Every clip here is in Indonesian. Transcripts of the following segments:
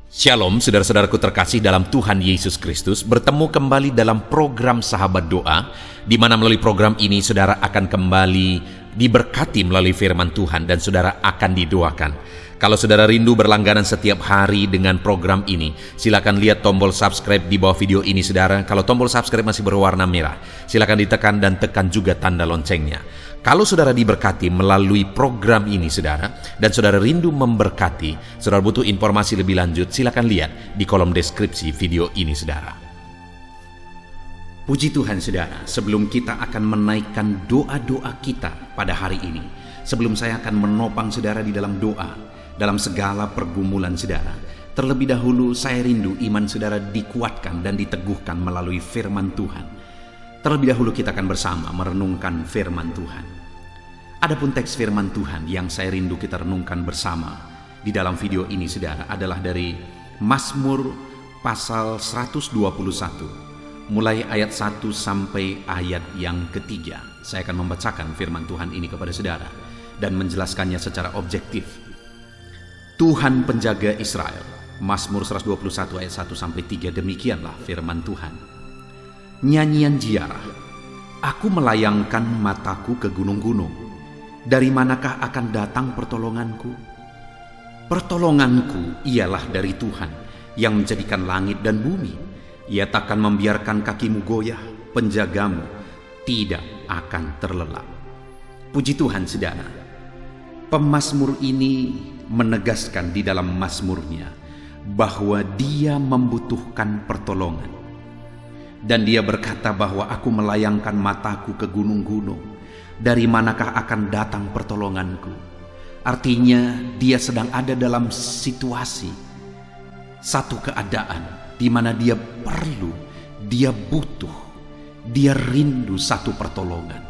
Shalom, saudara-saudaraku terkasih dalam Tuhan Yesus Kristus. Bertemu kembali dalam program Sahabat Doa, di mana melalui program ini saudara akan kembali diberkati melalui firman Tuhan dan saudara akan didoakan. Kalau saudara rindu berlangganan setiap hari dengan program ini, silakan lihat tombol subscribe di bawah video ini saudara. Kalau tombol subscribe masih berwarna merah, silakan ditekan dan tekan juga tanda loncengnya. Kalau saudara diberkati melalui program ini saudara, dan saudara rindu memberkati, saudara butuh informasi lebih lanjut, silakan lihat di kolom deskripsi video ini saudara. Puji Tuhan saudara, sebelum kita akan menaikkan doa-doa kita pada hari ini, sebelum saya akan menopang saudara di dalam doa, dalam segala pergumulan saudara, terlebih dahulu saya rindu iman saudara dikuatkan dan diteguhkan melalui firman Tuhan. Terlebih dahulu kita akan bersama merenungkan firman Tuhan. Adapun teks firman Tuhan yang saya rindu kita renungkan bersama di dalam video ini saudara adalah dari Mazmur pasal 121, mulai ayat 1 sampai ayat yang ketiga. Saya akan membacakan firman Tuhan ini kepada saudara dan menjelaskannya secara objektif. Tuhan penjaga Israel, Mazmur 121 ayat 1 sampai 3, demikianlah firman Tuhan. Nyanyian ziarah, aku melayangkan mataku ke gunung-gunung. Dari manakah akan datang pertolonganku? Pertolonganku ialah dari Tuhan yang menjadikan langit dan bumi. Ia takkan membiarkan kakimu goyah, penjagamu tidak akan terlelap. Puji Tuhan saudara, pemazmur ini menegaskan di dalam mazmurnya bahwa dia membutuhkan pertolongan. Dan dia berkata bahwa aku melayangkan mataku ke gunung-gunung. Dari manakah akan datang pertolonganku? Artinya dia sedang ada dalam situasi, satu keadaan di mana dia perlu, dia butuh, dia rindu satu pertolongan.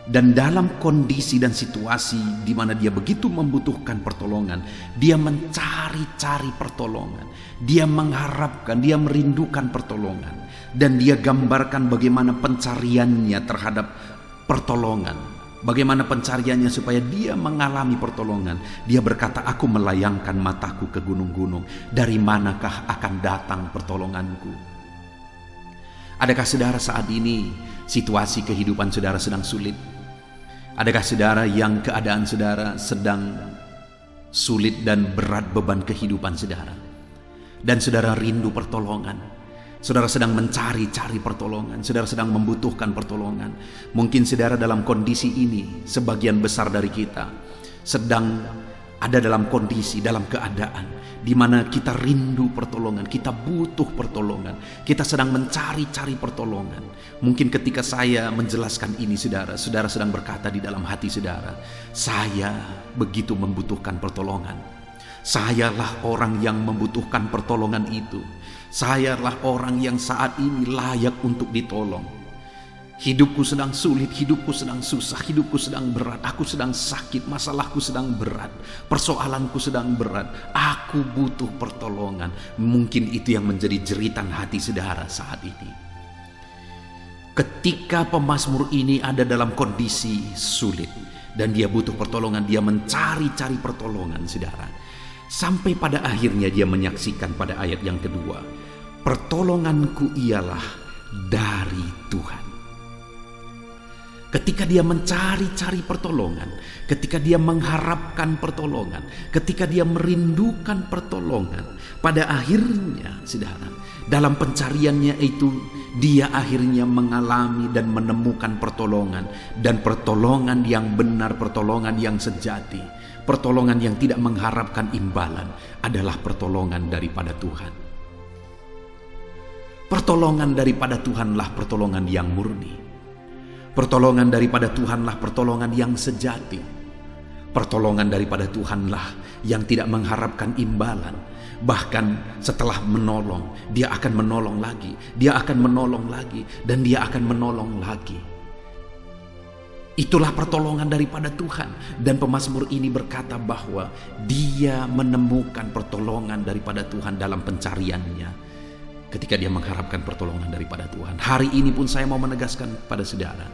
Dan dalam kondisi dan situasi di mana dia begitu membutuhkan pertolongan, dia mencari-cari pertolongan, dia mengharapkan, dia merindukan pertolongan, dan dia gambarkan bagaimana pencariannya terhadap pertolongan, bagaimana pencariannya supaya dia mengalami pertolongan. Dia berkata, aku melayangkan mataku ke gunung-gunung, dari manakah akan datang pertolonganku? Adakah saudara saat ini situasi kehidupan saudara sedang sulit? Adakah saudara yang keadaan saudara sedang sulit dan berat beban kehidupan saudara, dan saudara rindu pertolongan? Saudara sedang mencari-cari pertolongan, saudara sedang membutuhkan pertolongan. Mungkin saudara dalam kondisi ini, sebagian besar dari kita sedang ada dalam kondisi, dalam keadaan di mana kita rindu pertolongan, kita butuh pertolongan, kita sedang mencari-cari pertolongan. Mungkin ketika saya menjelaskan ini saudara sedang berkata di dalam hati saudara, saya begitu membutuhkan pertolongan. Sayalah orang yang membutuhkan pertolongan itu. Sayalah orang yang saat ini layak untuk ditolong. Hidupku sedang sulit, hidupku sedang susah, hidupku sedang berat, aku sedang sakit, masalahku sedang berat, persoalanku sedang berat. Aku butuh pertolongan. Mungkin itu yang menjadi jeritan hati saudara saat ini. Ketika pemazmur ini ada dalam kondisi sulit dan dia butuh pertolongan, dia mencari-cari pertolongan saudara. Sampai pada akhirnya dia menyaksikan pada ayat yang kedua, pertolonganku ialah dari Tuhan. Ketika dia mencari-cari pertolongan, ketika dia mengharapkan pertolongan, ketika dia merindukan pertolongan, pada akhirnya saudara, dalam pencariannya itu dia akhirnya mengalami dan menemukan pertolongan, dan pertolongan yang benar, pertolongan yang sejati. Pertolongan yang tidak mengharapkan imbalan adalah pertolongan daripada Tuhan. Pertolongan daripada Tuhanlah pertolongan yang murni. Pertolongan daripada Tuhanlah pertolongan yang sejati. Pertolongan daripada Tuhanlah yang tidak mengharapkan imbalan. Bahkan setelah menolong, dia akan menolong lagi, dia akan menolong lagi, dan dia akan menolong lagi. Itulah pertolongan daripada Tuhan. Dan pemazmur ini berkata bahwa dia menemukan pertolongan daripada Tuhan dalam pencariannya ketika dia mengharapkan pertolongan daripada Tuhan. Hari ini pun saya mau menegaskan pada saudara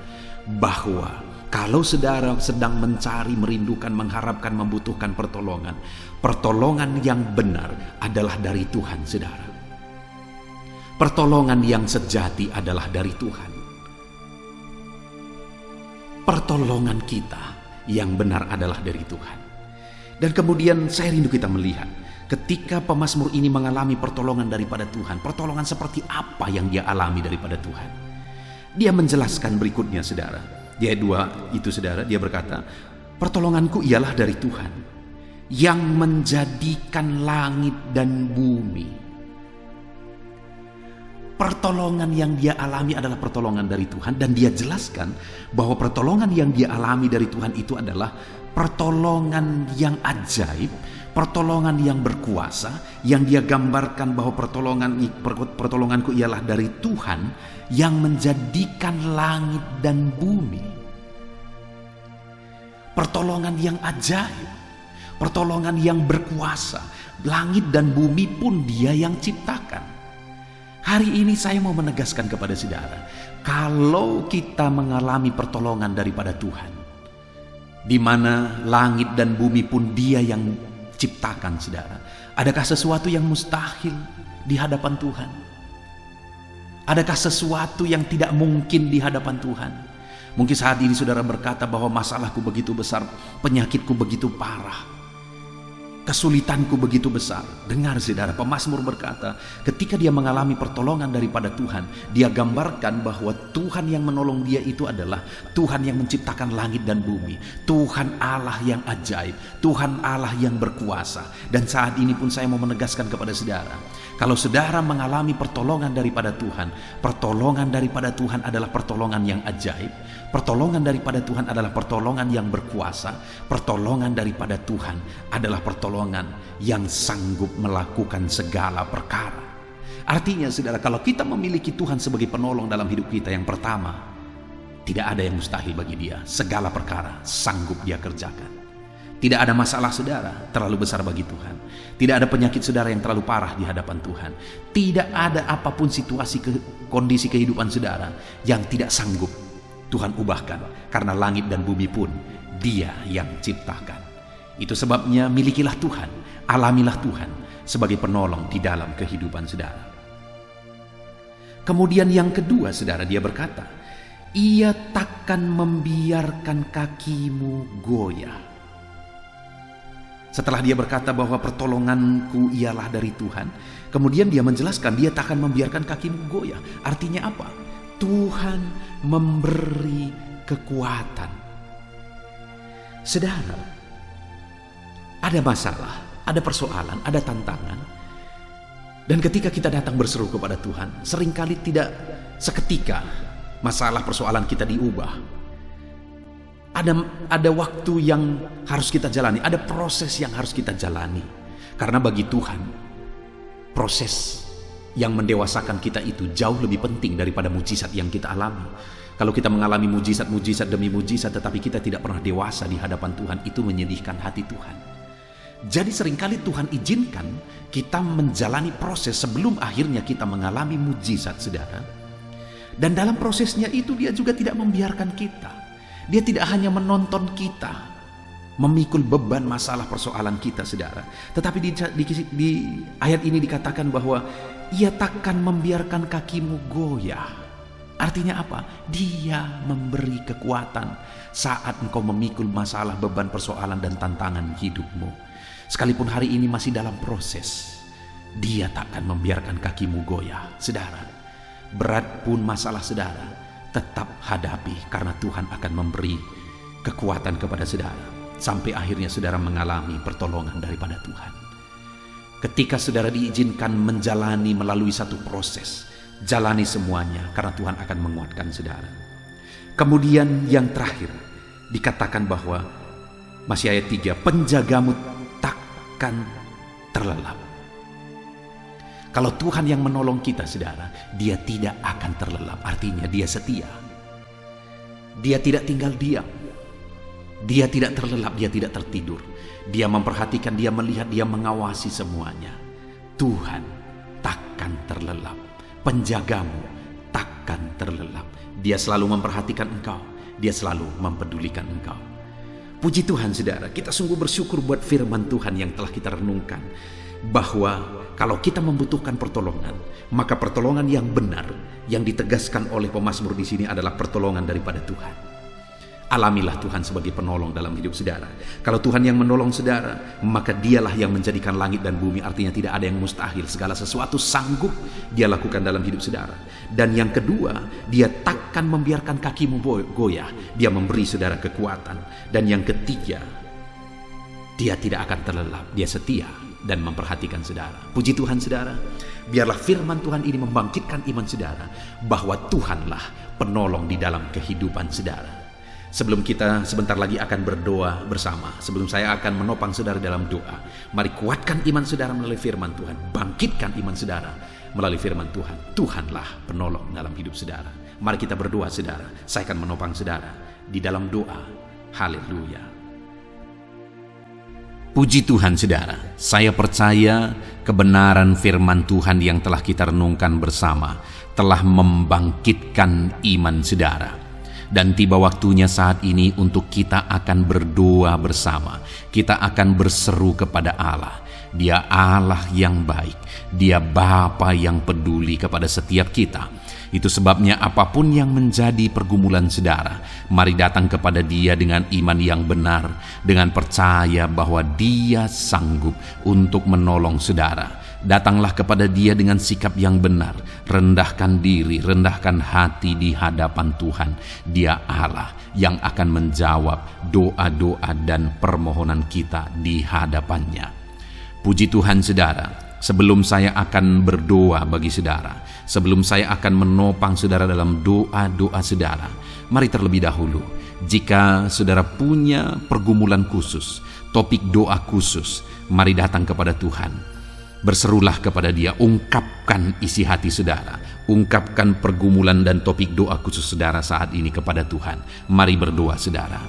bahwa Kalau saudara sedang mencari, merindukan, mengharapkan, membutuhkan pertolongan, pertolongan yang benar adalah dari Tuhan, saudara. Pertolongan yang sejati adalah dari Tuhan. Pertolongan kita yang benar adalah dari Tuhan. Dan kemudian saya rindu kita melihat ketika pemazmur ini mengalami pertolongan daripada Tuhan. Pertolongan seperti apa yang dia alami daripada Tuhan? Dia menjelaskan berikutnya, saudara. Di ayat 2 itu, saudara, dia berkata, pertolonganku ialah dari Tuhan yang menjadikan langit dan bumi. Pertolongan yang dia alami adalah pertolongan dari Tuhan, dan dia jelaskan bahwa pertolongan yang dia alami dari Tuhan itu adalah pertolongan yang ajaib, pertolongan yang berkuasa, yang dia gambarkan bahwa pertolonganku ialah dari Tuhan yang menjadikan langit dan bumi. Pertolongan yang ajaib, pertolongan yang berkuasa, langit dan bumi pun dia yang ciptakan. Hari ini saya mau menegaskan kepada saudara, kalau kita mengalami pertolongan daripada Tuhan, di mana langit dan bumi pun dia yang ciptakan, saudara, adakah sesuatu yang mustahil di hadapan Tuhan? Adakah sesuatu yang tidak mungkin di hadapan Tuhan? Mungkin saat ini saudara berkata bahwa masalahku begitu besar, penyakitku begitu parah, kesulitanku begitu besar. Dengar, saudara, pemazmur berkata, ketika dia mengalami pertolongan daripada Tuhan, dia gambarkan bahwa Tuhan yang menolong dia itu adalah Tuhan yang menciptakan langit dan bumi, Tuhan Allah yang ajaib, Tuhan Allah yang berkuasa. Dan saat ini pun saya mau menegaskan kepada saudara, kalau saudara mengalami pertolongan daripada Tuhan, pertolongan daripada Tuhan adalah pertolongan yang ajaib, pertolongan daripada Tuhan adalah pertolongan yang berkuasa, pertolongan daripada Tuhan adalah pertolongan yang sanggup melakukan segala perkara. Artinya, saudara, kalau kita memiliki Tuhan sebagai penolong dalam hidup kita, yang pertama, tidak ada yang mustahil bagi dia. Segala perkara sanggup dia kerjakan. Tidak ada masalah saudara terlalu besar bagi Tuhan. Tidak ada penyakit saudara yang terlalu parah di hadapan Tuhan. Tidak ada apapun situasi kondisi kehidupan saudara yang tidak sanggup Tuhan ubahkan, karena langit dan bumi pun dia yang ciptakan. Itu sebabnya milikilah Tuhan, alamilah Tuhan sebagai penolong di dalam kehidupan saudara. Kemudian yang kedua, saudara, dia berkata, ia takkan membiarkan kakimu goyah. Setelah dia berkata bahwa pertolonganku ialah dari Tuhan, kemudian dia menjelaskan dia tak akan membiarkan kakimu goyah. Artinya apa? Tuhan memberi kekuatan. Saudara, ada masalah, ada persoalan, ada tantangan. Dan ketika kita datang berseru kepada Tuhan, seringkali tidak seketika masalah persoalan kita diubah. Ada waktu yang harus kita jalani, ada proses yang harus kita jalani. Karena bagi Tuhan, proses yang mendewasakan kita itu jauh lebih penting daripada mujizat yang kita alami. Kalau kita mengalami mujizat demi mujizat tetapi kita tidak pernah dewasa di hadapan Tuhan, itu menyedihkan hati Tuhan. Jadi seringkali Tuhan izinkan kita menjalani proses sebelum akhirnya kita mengalami mujizat, saudara. Dan dalam prosesnya itu dia juga tidak membiarkan kita. Dia tidak hanya menonton kita memikul beban masalah persoalan kita, saudara. Tetapi di ayat ini dikatakan bahwa ia takkan membiarkan kakimu goyah. Artinya apa? Dia memberi kekuatan saat engkau memikul masalah, beban, persoalan, dan tantangan hidupmu. Sekalipun hari ini masih dalam proses, dia takkan membiarkan kakimu goyah, saudara. Berat pun masalah saudara, tetap hadapi, karena Tuhan akan memberi kekuatan kepada saudara sampai akhirnya saudara mengalami pertolongan daripada Tuhan. Ketika saudara diizinkan menjalani melalui satu proses, jalani semuanya, karena Tuhan akan menguatkan saudara. Kemudian yang terakhir dikatakan bahwa masih ayat 3, penjagamu takkan terlelap. Kalau Tuhan yang menolong kita, saudara, dia tidak akan terlelap. Artinya dia setia. Dia tidak tinggal diam. Dia tidak terlelap, dia tidak tertidur. Dia memperhatikan, dia melihat, dia mengawasi semuanya. Tuhan takkan terlelap. Penjagamu takkan terlelap. Dia selalu memperhatikan engkau. Dia selalu mempedulikan engkau. Puji Tuhan saudara, kita sungguh bersyukur buat firman Tuhan yang telah kita renungkan, bahwa kalau kita membutuhkan pertolongan, maka pertolongan yang benar yang ditegaskan oleh pemazmur di sini adalah pertolongan daripada Tuhan. Alamilah Tuhan sebagai penolong dalam hidup saudara. Kalau Tuhan yang menolong saudara, maka dialah yang menjadikan langit dan bumi. Artinya tidak ada yang mustahil. Segala sesuatu sanggup dia lakukan dalam hidup saudara. Dan yang kedua, dia takkan membiarkan kakimu goyah. Dia memberi saudara kekuatan. Dan yang ketiga, dia tidak akan terlelap. Dia setia dan memperhatikan saudara. Puji Tuhan saudara. Biarlah firman Tuhan ini membangkitkan iman saudara, bahwa Tuhanlah penolong di dalam kehidupan saudara. Sebelum kita sebentar lagi akan berdoa bersama, sebelum saya akan menopang saudara dalam doa, mari kuatkan iman saudara melalui firman Tuhan. Bangkitkan iman saudara melalui firman Tuhan. Tuhanlah penolong dalam hidup saudara. Mari kita berdoa saudara. Saya akan menopang saudara di dalam doa. Haleluya. Puji Tuhan saudara, saya percaya kebenaran firman Tuhan yang telah kita renungkan bersama telah membangkitkan iman saudara. Dan tiba waktunya saat ini untuk kita akan berdoa bersama. Kita akan berseru kepada Allah. Dia Allah yang baik. Dia Bapa yang peduli kepada setiap kita. Itu sebabnya apapun yang menjadi pergumulan saudara, mari datang kepada Dia dengan iman yang benar, dengan percaya bahwa Dia sanggup untuk menolong saudara. Datanglah kepada Dia dengan sikap yang benar, rendahkan diri, rendahkan hati di hadapan Tuhan. Dia Allah yang akan menjawab doa-doa dan permohonan kita di hadapannya. Puji Tuhan saudara, sebelum saya akan berdoa bagi saudara, sebelum saya akan menopang saudara dalam doa-doa saudara, mari terlebih dahulu, jika saudara punya pergumulan khusus, topik doa khusus, mari datang kepada Tuhan. Berserulah kepada Dia, ungkapkan isi hati saudara, ungkapkan pergumulan dan topik doa khusus saudara saat ini kepada Tuhan. Mari berdoa saudara.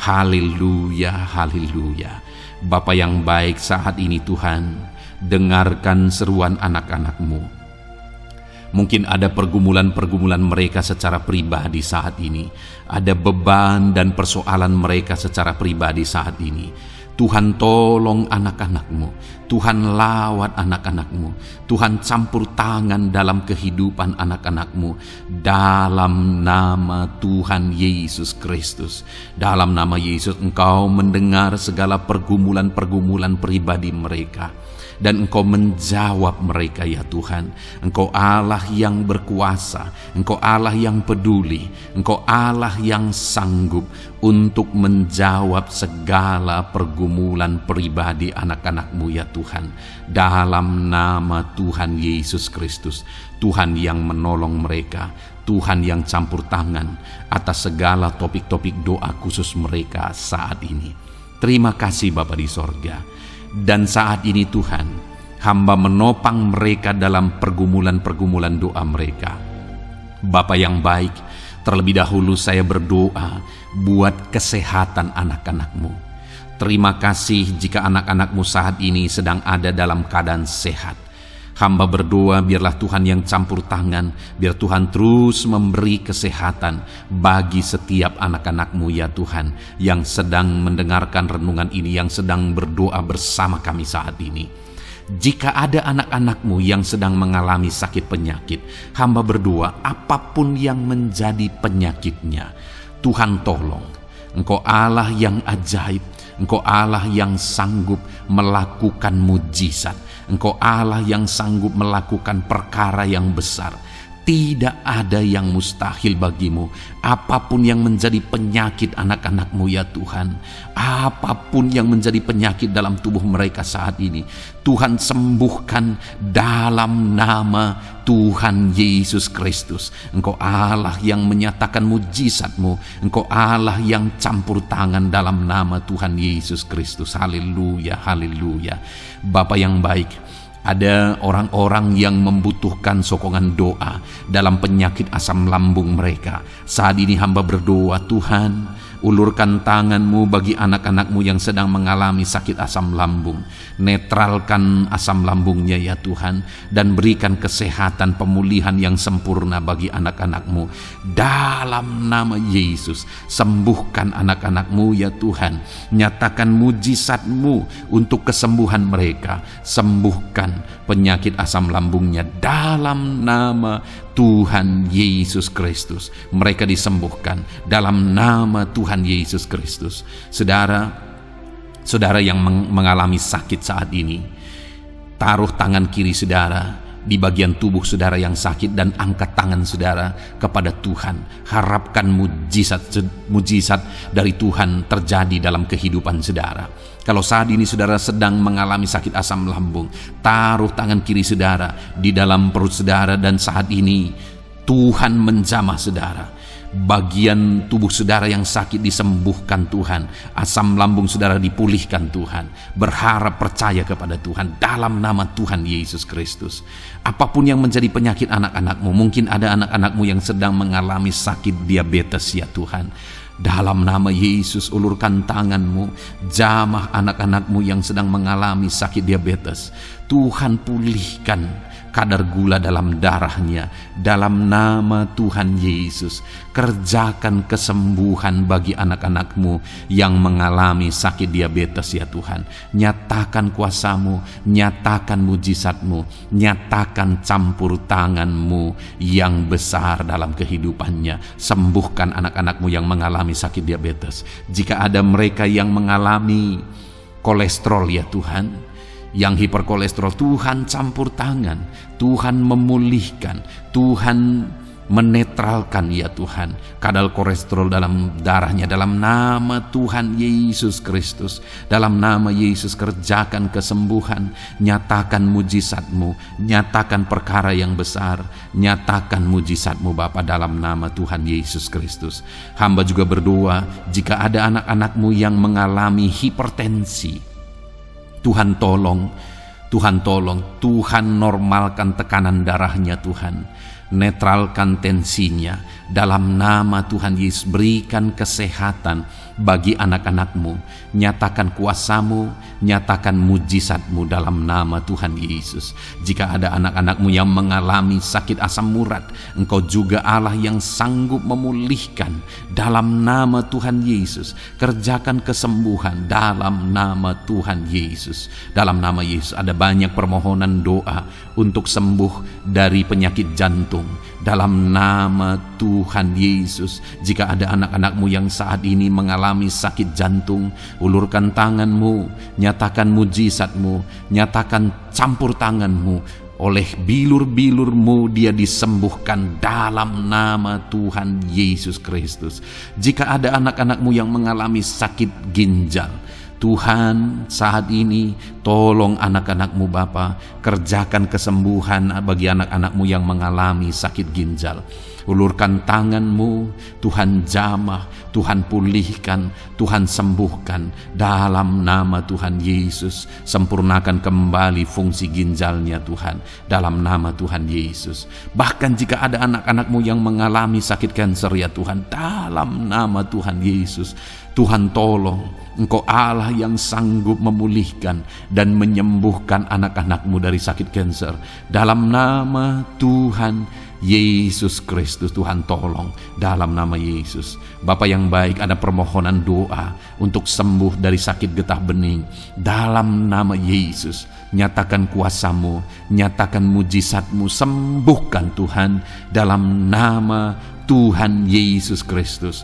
Haleluya, haleluya. Bapa yang baik, saat ini Tuhan, dengarkan seruan anak-anak-Mu. Mungkin ada pergumulan-pergumulan mereka secara pribadi saat ini. Ada beban dan persoalan mereka secara pribadi saat ini. Tuhan tolong anak-anak-Mu, Tuhan lawat anak-anak-Mu, Tuhan campur tangan dalam kehidupan anak-anak-Mu, dalam nama Tuhan Yesus Kristus. Dalam nama Yesus Engkau mendengar segala pergumulan-pergumulan pribadi mereka, dan Engkau menjawab mereka ya Tuhan. Engkau Allah yang berkuasa, Engkau Allah yang peduli, Engkau Allah yang sanggup untuk menjawab segala pergumulan pribadi anak-anak-Mu ya Tuhan. Dalam nama Tuhan Yesus Kristus, Tuhan yang menolong mereka, Tuhan yang campur tangan atas segala topik-topik doa khusus mereka saat ini. Terima kasih Bapa di sorga. Dan saat ini Tuhan, hamba menopang mereka dalam pergumulan-pergumulan doa mereka. Bapa yang baik, terlebih dahulu saya berdoa buat kesehatan anak-anak-Mu. Terima kasih jika anak-anak-Mu saat ini sedang ada dalam keadaan sehat. Hamba berdoa biarlah Tuhan yang campur tangan, biar Tuhan terus memberi kesehatan bagi setiap anak-anak-Mu ya Tuhan, yang sedang mendengarkan renungan ini, yang sedang berdoa bersama kami saat ini. Jika ada anak-anak-Mu yang sedang mengalami sakit penyakit, hamba berdoa apapun yang menjadi penyakitnya, Tuhan tolong. Engkau Allah yang ajaib, Engkau Allah yang sanggup melakukan mujizat, Engkau Allah yang sanggup melakukan perkara yang besar. Tidak ada yang mustahil bagimu. Apapun yang menjadi penyakit anak-anak-Mu ya Tuhan, apapun yang menjadi penyakit dalam tubuh mereka saat ini, Tuhan sembuhkan dalam nama Tuhan Yesus Kristus. Engkau Allah yang menyatakan mujizat-Mu, Engkau Allah yang campur tangan dalam nama Tuhan Yesus Kristus. Haleluya, haleluya. Bapa yang baik, ada orang-orang yang membutuhkan sokongan doa dalam penyakit asam lambung mereka. Saat ini hamba berdoa, Tuhan, Ulurkan tanganmu bagi anak-anakmu yang sedang mengalami sakit asam lambung. Netralkan asam lambungnya ya Tuhan, dan berikan kesehatan pemulihan yang sempurna bagi anak-anakmu. Dalam nama Yesus, sembuhkan anak-anakmu ya Tuhan. Nyatakan mujizat-Mu untuk kesembuhan mereka. Sembuhkan penyakit asam lambungnya dalam nama Tuhan Yesus Kristus. Mereka disembuhkan dalam nama Tuhan Yesus Kristus. Saudara yang mengalami sakit saat ini, taruh tangan kiri saudara di bagian tubuh saudara yang sakit dan angkat tangan saudara kepada Tuhan. Harapkan mujizat dari Tuhan terjadi dalam kehidupan saudara. Kalau saat ini saudara sedang mengalami sakit asam lambung, taruh tangan kiri saudara di dalam perut saudara, dan saat ini Tuhan menjamah saudara. Bagian tubuh saudara yang sakit disembuhkan Tuhan. Asam lambung saudara dipulihkan Tuhan. Berharap, percaya kepada Tuhan dalam nama Tuhan Yesus Kristus. Apapun yang menjadi penyakit anak-anakmu, mungkin ada anak-anakmu yang sedang mengalami sakit diabetes ya Tuhan. Dalam nama Yesus, ulurkan tanganmu, jamah anak-anakmu yang sedang mengalami sakit diabetes. Tuhan pulihkan kadar gula dalam darahnya. Dalam nama Tuhan Yesus, kerjakan kesembuhan bagi anak-anakmu yang mengalami sakit diabetes ya Tuhan. Nyatakan kuasa-Mu, nyatakan mujizat-Mu, nyatakan campur tangan-Mu yang besar dalam kehidupannya. Sembuhkan anak-anakmu yang mengalami sakit diabetes. Jika ada mereka yang mengalami kolesterol ya Tuhan, yang hiperkolesterol, Tuhan campur tangan, Tuhan memulihkan, Tuhan menetralkan ya Tuhan kadar kolesterol dalam darahnya. Dalam nama Tuhan Yesus Kristus, dalam nama Yesus, kerjakan kesembuhan, nyatakan mujizat-Mu, nyatakan perkara yang besar, nyatakan mujizat-Mu Bapa, dalam nama Tuhan Yesus Kristus. Hamba juga berdoa, jika ada anak-anak-Mu yang mengalami hipertensi, Tuhan tolong, Tuhan normalkan tekanan darahnya Tuhan. Netralkan tensinya dalam nama Tuhan Yesus. Berikan kesehatan bagi anak-anak-Mu. Nyatakan kuasa-Mu, nyatakan mujizat-Mu dalam nama Tuhan Yesus. Jika ada anak-anak-Mu yang mengalami sakit asam urat, Engkau juga Allah yang sanggup memulihkan. Dalam nama Tuhan Yesus, kerjakan kesembuhan dalam nama Tuhan Yesus. Dalam nama Yesus, ada banyak permohonan doa untuk sembuh dari penyakit jantung. Dalam nama Tuhan Yesus, jika ada anak-anak-Mu yang saat ini mengalami sakit jantung, ulurkan tangan-Mu, nyatakan mujizat-Mu, nyatakan campur tangan-Mu. Oleh bilur-bilur-Mu dia disembuhkan dalam nama Tuhan Yesus Kristus. Jika ada anak-anak-Mu yang mengalami sakit ginjal, Tuhan saat ini tolong anak-anak-Mu Bapa, kerjakan kesembuhan bagi anak-anak-Mu yang mengalami sakit ginjal. Ulurkan tangan-Mu, Tuhan jamah, Tuhan pulihkan, Tuhan sembuhkan dalam nama Tuhan Yesus. Sempurnakan kembali fungsi ginjalnya Tuhan dalam nama Tuhan Yesus. Bahkan jika ada anak-anak-Mu yang mengalami sakit kanker ya Tuhan, dalam nama Tuhan Yesus, Tuhan tolong. Engkau Allah yang sanggup memulihkan dan menyembuhkan anak-anak-Mu dari sakit kanker. Dalam nama Tuhan Yesus Kristus, Tuhan tolong dalam nama Yesus. Bapa yang baik, ada permohonan doa untuk sembuh dari sakit getah bening. Dalam nama Yesus, nyatakan kuasa-Mu, nyatakan mujizat-Mu, sembuhkan Tuhan dalam nama Tuhan Yesus Kristus.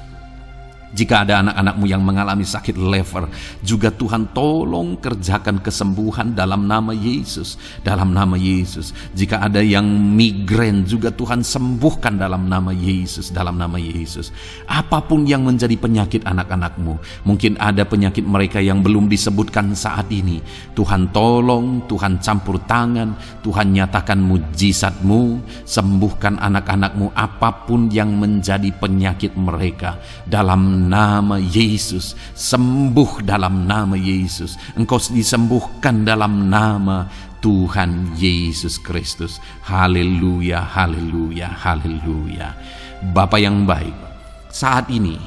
Jika ada anak-anak-Mu yang mengalami sakit lever, juga Tuhan tolong kerjakan kesembuhan dalam nama Yesus. Dalam nama Yesus. Jika ada yang migrain, juga Tuhan sembuhkan dalam nama Yesus. Dalam nama Yesus. Apapun yang menjadi penyakit anak-anak-Mu, mungkin ada penyakit mereka yang belum disebutkan saat ini, Tuhan tolong, Tuhan campur tangan, Tuhan nyatakan mujizat-Mu, sembuhkan anak-anak-Mu apapun yang menjadi penyakit mereka. Dalam nama Yesus, sembuh dalam nama Yesus. Engkau disembuhkan dalam nama Tuhan Yesus Kristus. Haleluya, haleluya, haleluya. Bapa yang baik, saat ini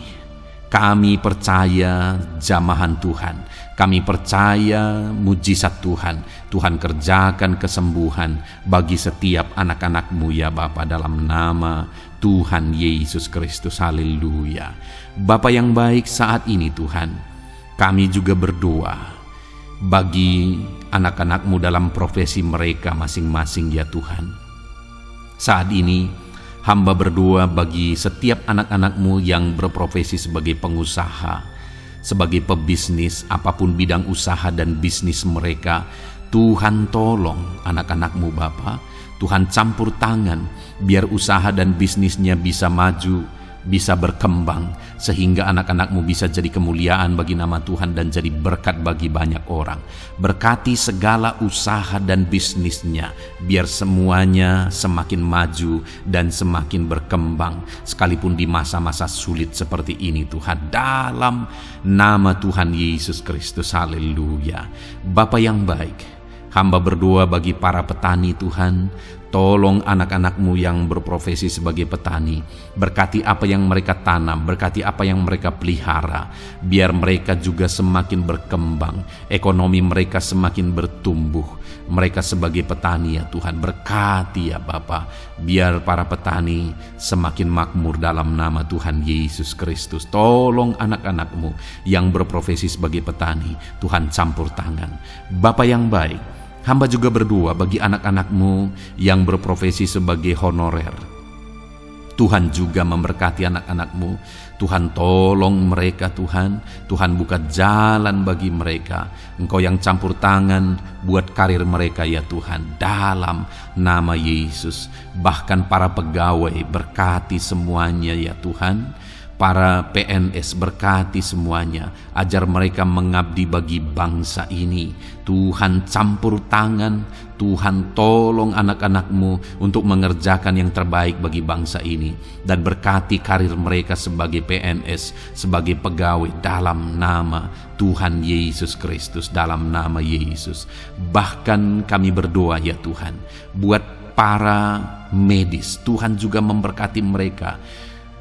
Kami percaya jamahan Tuhan, kami percaya mujizat Tuhan. Tuhan kerjakan kesembuhan bagi setiap anak-anak-Mu ya Bapa, dalam nama Tuhan Yesus Kristus. Haleluya. Bapa yang baik, saat ini Tuhan, kami juga berdoa bagi anak-anak-Mu dalam profesi mereka masing-masing ya Tuhan. Saat ini hamba berdoa bagi setiap anak-anak-Mu yang berprofesi sebagai pengusaha, sebagai pebisnis, apapun bidang usaha dan bisnis mereka. Tuhan tolong anak-anak-Mu Bapa, Tuhan campur tangan biar usaha dan bisnisnya bisa maju, bisa berkembang, sehingga anak-anak-Mu bisa jadi kemuliaan bagi nama Tuhan dan jadi berkat bagi banyak orang. Berkati segala usaha dan bisnisnya, biar semuanya semakin maju dan semakin berkembang, sekalipun di masa-masa sulit seperti ini Tuhan, dalam nama Tuhan Yesus Kristus. Haleluya. Bapa yang baik, hamba berdoa bagi para petani Tuhan. Tolong anak-anak-Mu yang berprofesi sebagai petani, berkati apa yang mereka tanam, berkati apa yang mereka pelihara, biar mereka juga semakin berkembang, ekonomi mereka semakin bertumbuh. Mereka sebagai petani ya Tuhan, berkati ya Bapa, biar para petani semakin makmur dalam nama Tuhan Yesus Kristus. Tolong anak-anak-Mu yang berprofesi sebagai petani, Tuhan campur tangan. Bapa yang baik, hamba juga berdoa bagi anak-anak-Mu yang berprofesi sebagai honorer. Tuhan juga memberkati anak-anak-Mu. Tuhan tolong mereka Tuhan. Tuhan buka jalan bagi mereka. Engkau yang campur tangan buat karir mereka ya Tuhan, dalam nama Yesus. Bahkan para pegawai berkati semuanya ya Tuhan. Para PNS berkati semuanya, ajar mereka mengabdi bagi bangsa ini. Tuhan campur tangan, Tuhan tolong anak-anak-Mu untuk mengerjakan yang terbaik bagi bangsa ini, dan berkati karir mereka sebagai PNS, sebagai pegawai, dalam nama Tuhan Yesus Kristus, dalam nama Yesus. Bahkan kami berdoa ya Tuhan, buat para medis, Tuhan juga memberkati mereka,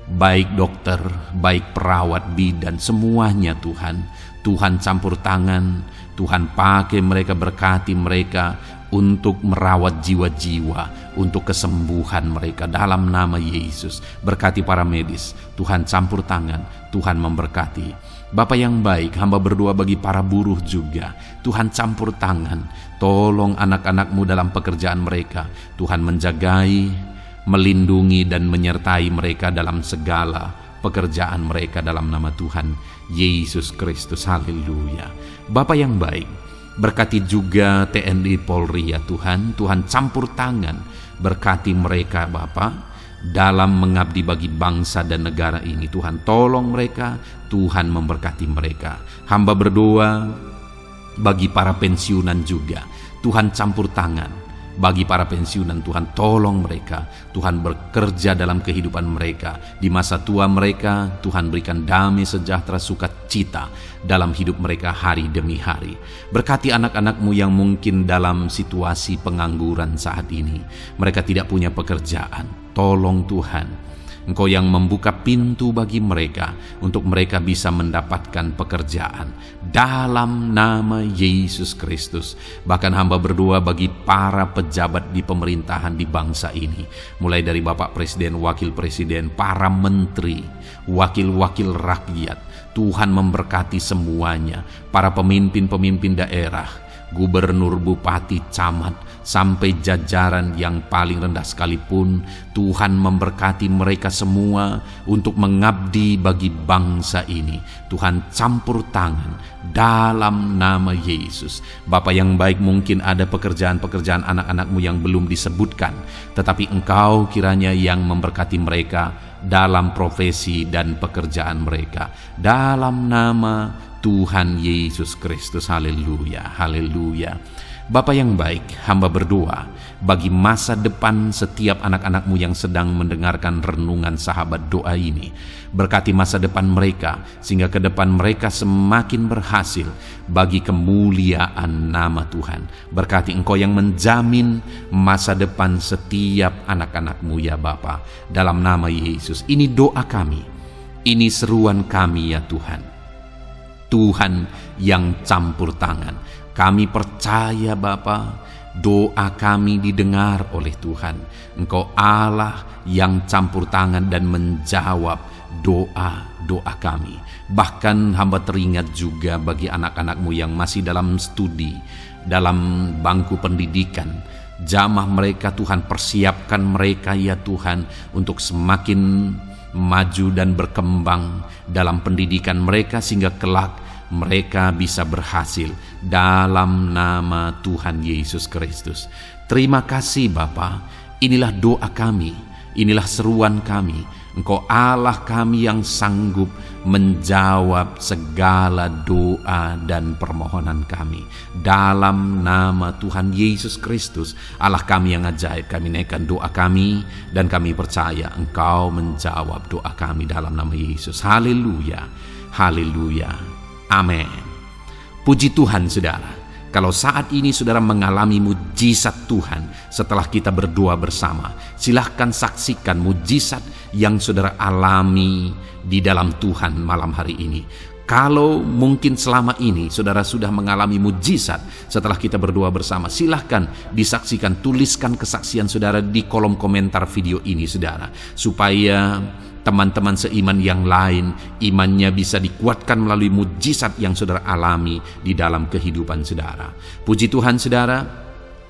baik dokter, baik perawat, bidan, semuanya Tuhan. Tuhan campur tangan, Tuhan pakai mereka, berkati mereka untuk merawat jiwa-jiwa, untuk kesembuhan mereka dalam nama Yesus. Berkati para medis, Tuhan campur tangan, Tuhan memberkati. Bapa yang baik, hamba berdoa bagi para buruh juga. Tuhan campur tangan, tolong anak-anak-Mu dalam pekerjaan mereka. Tuhan menjagai, melindungi dan menyertai mereka dalam segala pekerjaan mereka dalam nama Tuhan Yesus Kristus. Haleluya. Bapa yang baik, berkati juga TNI Polri ya Tuhan. Tuhan campur tangan, berkati mereka Bapa dalam mengabdi bagi bangsa dan negara ini. Tuhan tolong mereka, Tuhan memberkati mereka. Hamba berdoa bagi para pensiunan juga. Tuhan campur tangan bagi para pensiunan, Tuhan tolong mereka. Tuhan bekerja dalam kehidupan mereka. Di masa tua mereka, Tuhan berikan damai sejahtera, sukacita dalam hidup mereka hari demi hari. Berkati anak-anak-Mu yang mungkin dalam situasi pengangguran saat ini. Mereka tidak punya pekerjaan. Tolong Tuhan, Engkau yang membuka pintu bagi mereka untuk mereka bisa mendapatkan pekerjaan dalam nama Yesus Kristus. Bahkan hamba berdoa bagi para pejabat di pemerintahan di bangsa ini, mulai dari Bapak Presiden, Wakil Presiden, para menteri, wakil-wakil rakyat. Tuhan memberkati semuanya, para pemimpin-pemimpin daerah, gubernur, bupati, camat, sampai jajaran yang paling rendah sekalipun. Tuhan memberkati mereka semua untuk mengabdi bagi bangsa ini. Tuhan campur tangan dalam nama Yesus. Bapa yang baik, mungkin ada pekerjaan-pekerjaan anak-anak-Mu yang belum disebutkan, tetapi Engkau kiranya yang memberkati mereka dalam profesi dan pekerjaan mereka, dalam nama Tuhan Yesus Kristus. Haleluya, haleluya. Bapa yang baik, hamba berdoa bagi masa depan setiap anak-anak-Mu yang sedang mendengarkan renungan sahabat doa ini. Berkati masa depan mereka, sehingga ke depan mereka semakin berhasil bagi kemuliaan nama Tuhan. Berkati Engkau yang menjamin masa depan setiap anak-anak-Mu ya Bapa, dalam nama Yesus. Ini doa kami Ini seruan kami ya Tuhan. Tuhan yang campur tangan. Kami percaya Bapa, doa kami didengar oleh Tuhan. Engkau Allah yang campur tangan dan menjawab doa-doa kami. Bahkan hamba teringat juga bagi anak-anak-Mu yang masih dalam studi, dalam bangku pendidikan. Jamah mereka Tuhan, persiapkan mereka ya Tuhan untuk semakin maju dan berkembang dalam pendidikan mereka sehingga kelak mereka bisa berhasil dalam nama Tuhan Yesus Kristus. Terima kasih Bapa. Inilah doa kami, inilah seruan kami. Engkau Allah kami yang sanggup menjawab segala doa dan permohonan kami. Dalam nama Tuhan Yesus Kristus, Allah kami yang ajaib, kami naikkan doa kami dan kami percaya Engkau menjawab doa kami dalam nama Yesus. Haleluya, haleluya, amin. Puji Tuhan saudara. Kalau saat ini saudara mengalami mujizat Tuhan setelah kita berdoa bersama, silahkan saksikan mujizat yang saudara alami di dalam Tuhan malam hari ini. Kalau mungkin selama ini saudara sudah mengalami mujizat setelah kita berdoa bersama, silahkan disaksikan, tuliskan kesaksian saudara di kolom komentar video ini saudara, supaya teman-teman seiman yang lain imannya bisa dikuatkan melalui mujizat yang saudara alami di dalam kehidupan saudara. Puji Tuhan saudara,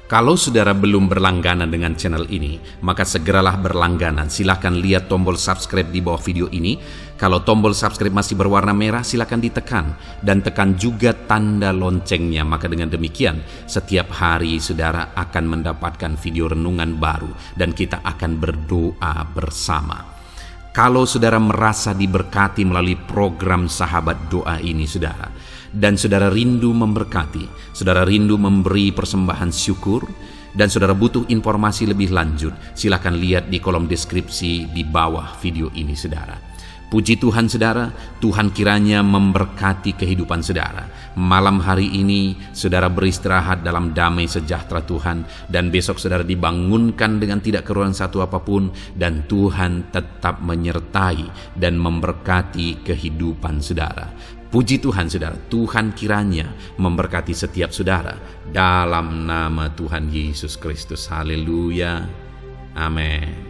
kalau saudara belum berlangganan dengan channel ini, maka segeralah berlangganan. Silahkan lihat tombol subscribe di bawah video ini. Kalau tombol subscribe masih berwarna merah, silahkan ditekan dan tekan juga tanda loncengnya. Maka dengan demikian setiap hari saudara akan mendapatkan video renungan baru dan kita akan berdoa bersama. Kalau saudara merasa diberkati melalui program Sahabat Doa ini saudara, dan saudara rindu memberkati, saudara rindu memberi persembahan syukur, dan saudara butuh informasi lebih lanjut, silakan lihat di kolom deskripsi di bawah video ini saudara. Puji Tuhan saudara, Tuhan kiranya memberkati kehidupan saudara. Malam hari ini saudara beristirahat dalam damai sejahtera Tuhan, dan besok saudara dibangunkan dengan tidak kekurangan satu apapun, dan Tuhan tetap menyertai dan memberkati kehidupan saudara. Puji Tuhan saudara, Tuhan kiranya memberkati setiap saudara dalam nama Tuhan Yesus Kristus. Haleluya, amin.